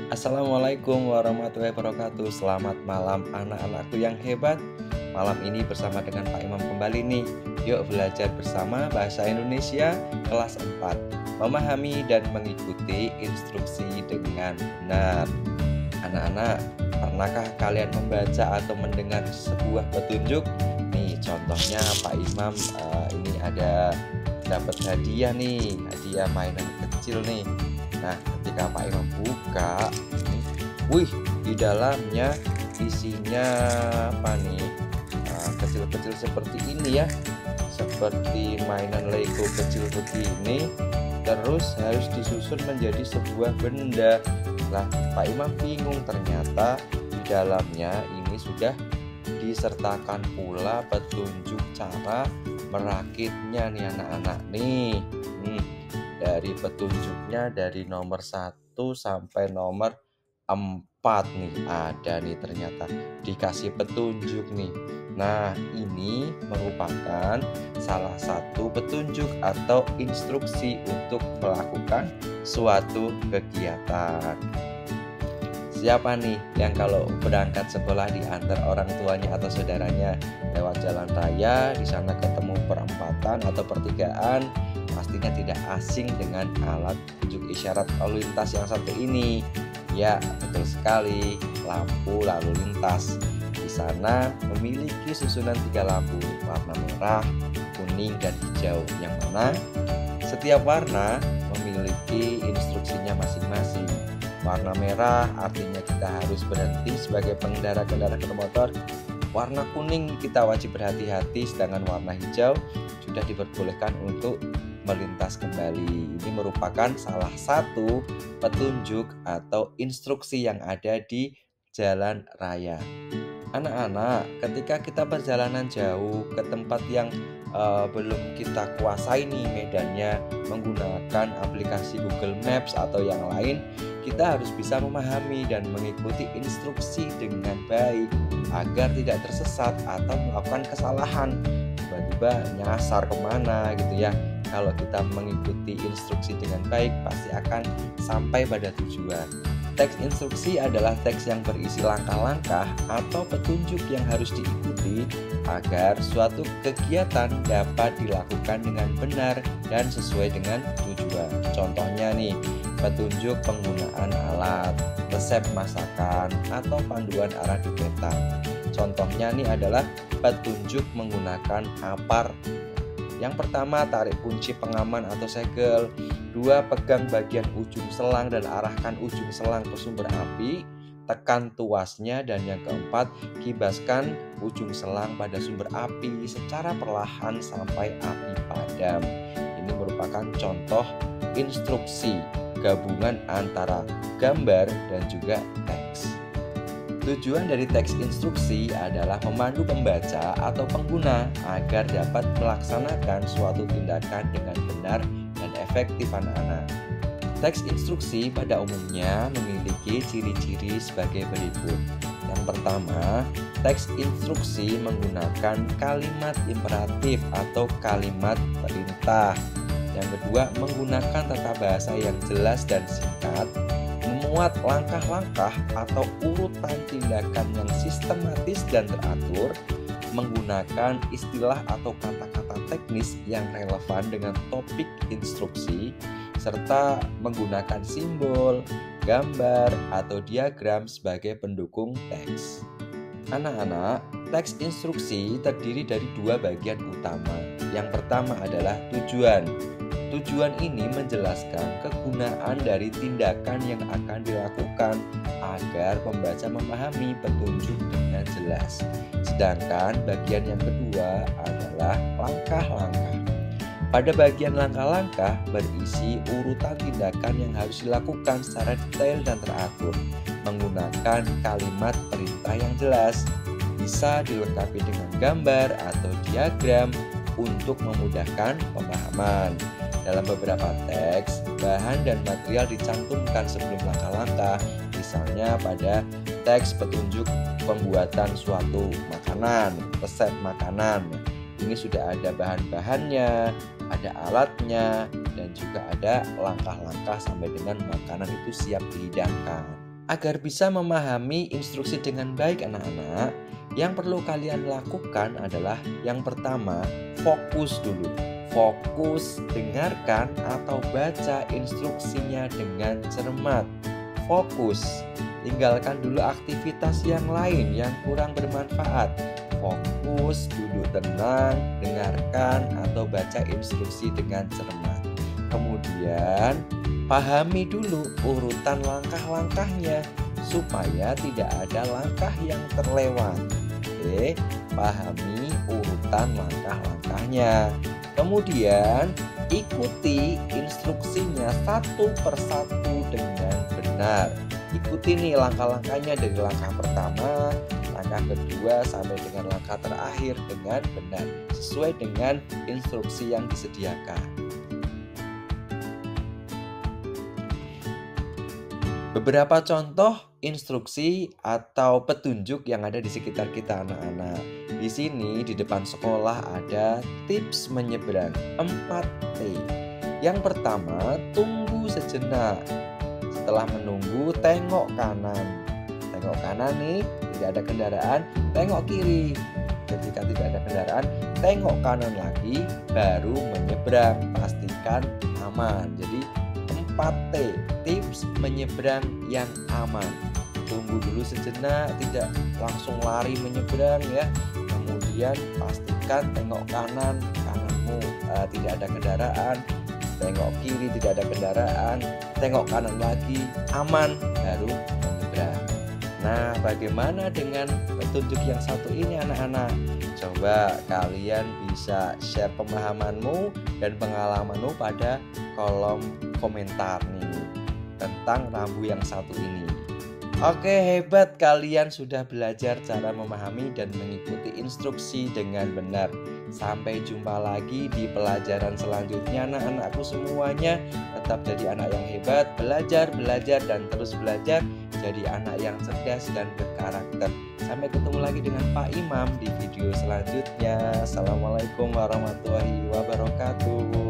Assalamualaikum warahmatullahi wabarakatuh. Selamat malam anak-anakku yang hebat. Malam ini bersama dengan Pak Imam kembali nih. Yuk belajar bersama bahasa Indonesia kelas 4. Memahami dan mengikuti instruksi dengan benar. Anak-anak, pernahkah kalian membaca atau mendengar sebuah petunjuk? Nih contohnya Pak Imam ini ada dapat hadiah nih, hadiah mainan kecil nih. Nah, ketika Pak Imam buka, wih, di dalamnya isinya apa nih? Kecil-kecil seperti ini ya, seperti mainan Lego kecil begini. Terus harus disusun menjadi sebuah benda. Lah, Pak Imam bingung, ternyata di dalamnya ini sudah disertakan pula petunjuk cara merakitnya nih anak-anak nih. Dari petunjuknya dari nomor 1 sampai nomor 4 nih ada nih, ternyata dikasih petunjuk nih. Nah, ini merupakan salah satu petunjuk atau instruksi untuk melakukan suatu kegiatan. Siapa nih yang kalau berangkat sekolah diantar orang tuanya atau saudaranya lewat jalan raya, di sana ketemu perempatan atau pertigaan, pastinya tidak asing dengan alat tunjuk isyarat lalu lintas yang satu ini. Ya, betul sekali, lampu lalu lintas. Di sana memiliki susunan 3 lampu, warna merah, kuning, dan hijau, yang mana setiap warna memiliki instruksinya masing-masing. Warna merah artinya kita harus berhenti sebagai pengendara kendaraan bermotor. Warna kuning kita wajib berhati-hati, sedangkan warna hijau sudah diperbolehkan untuk melintas kembali. Ini merupakan salah satu petunjuk atau instruksi yang ada di jalan raya. Anak-anak, ketika kita perjalanan jauh ke tempat yang belum kita kuasai nih medannya, menggunakan aplikasi Google Maps atau yang lain, kita harus bisa memahami dan mengikuti instruksi dengan baik agar tidak tersesat atau melakukan kesalahan, tiba-tiba nyasar kemana gitu ya. Kalau kita mengikuti instruksi dengan baik, pasti akan sampai pada tujuan. Teks instruksi adalah teks yang berisi langkah-langkah atau petunjuk yang harus diikuti agar suatu kegiatan dapat dilakukan dengan benar dan sesuai dengan tujuan. Contohnya nih, petunjuk penggunaan alat, resep masakan, atau panduan arah di peta. Contohnya nih adalah petunjuk menggunakan apar. Yang pertama, tarik kunci pengaman atau segel. 2, pegang bagian ujung selang dan arahkan ujung selang ke sumber api. Tekan tuasnya. Dan yang keempat, kibaskan ujung selang pada sumber api secara perlahan sampai api padam. Ini merupakan contoh instruksi gabungan antara gambar dan juga teks. Tujuan dari teks instruksi adalah memandu pembaca atau pengguna agar dapat melaksanakan suatu tindakan dengan benar dan efektif anak-anak. Teks instruksi pada umumnya memiliki ciri-ciri sebagai berikut. Yang pertama, teks instruksi menggunakan kalimat imperatif atau kalimat perintah. Yang kedua, menggunakan tata bahasa yang jelas dan singkat, memuat langkah-langkah atau urutan tindakan yang sistematis dan teratur, menggunakan istilah atau kata-kata teknis yang relevan dengan topik instruksi, serta menggunakan simbol, gambar, atau diagram sebagai pendukung teks. Anak-anak, teks instruksi terdiri dari 2 bagian utama. Yang pertama adalah tujuan. Tujuan ini menjelaskan kegunaan dari tindakan yang akan dilakukan agar pembaca memahami petunjuk dengan jelas. Sedangkan bagian yang kedua adalah langkah-langkah. Pada bagian langkah-langkah berisi urutan tindakan yang harus dilakukan secara detail dan teratur, menggunakan kalimat perintah yang jelas. Bisa dilengkapi dengan gambar atau diagram untuk memudahkan pemahaman. Dalam beberapa teks, bahan dan material dicantumkan sebelum langkah-langkah, misalnya pada teks petunjuk pembuatan suatu makanan, resep makanan. Ini sudah ada bahan-bahannya, ada alatnya, dan juga ada langkah-langkah sampai dengan makanan itu siap dihidangkan. Agar bisa memahami instruksi dengan baik anak-anak, yang perlu kalian lakukan adalah yang pertama, fokus dulu. Fokus, dengarkan atau baca instruksinya dengan cermat. Fokus, tinggalkan dulu aktivitas yang lain yang kurang bermanfaat. Fokus, duduk tenang, dengarkan atau baca instruksi dengan cermat. Kemudian pahami dulu urutan langkah-langkahnya supaya tidak ada langkah yang terlewat. Oke, pahami urutan langkah-langkahnya. Kemudian ikuti instruksinya satu persatu dengan benar. Ikuti nih langkah-langkahnya dari langkah pertama, langkah kedua sampai dengan langkah terakhir dengan benar sesuai dengan instruksi yang disediakan. Beberapa contoh instruksi atau petunjuk yang ada di sekitar kita anak-anak. Di sini di depan sekolah ada tips menyeberang 4T. Yang pertama, tunggu sejenak. Setelah menunggu, tengok kanan. Tengok kanan nih, tidak ada kendaraan, tengok kiri. Ketika tidak ada kendaraan, tengok kanan lagi, baru menyeberang. Pastikan aman. Jadi 4T, tips menyeberang yang aman. Tunggu dulu sejenak, tidak langsung lari menyeberang ya. Kemudian pastikan tengok kanan, kananmu tidak ada kendaraan. Tengok kiri tidak ada kendaraan. Tengok kanan lagi, aman, baru menyeberang. Nah, bagaimana dengan petunjuk yang satu ini anak-anak? Coba kalian bisa share pemahamanmu dan pengalamanmu pada kolom komentar nih tentang rambu yang satu ini. Oke, hebat, kalian sudah belajar cara memahami dan mengikuti instruksi dengan benar. Sampai jumpa lagi di pelajaran selanjutnya anak-anakku semuanya. Tetap jadi anak yang hebat, belajar dan terus belajar. Jadi anak yang cerdas dan berkarakter. Sampai ketemu lagi dengan Pak Imam di video selanjutnya. Assalamualaikum warahmatullahi wabarakatuh.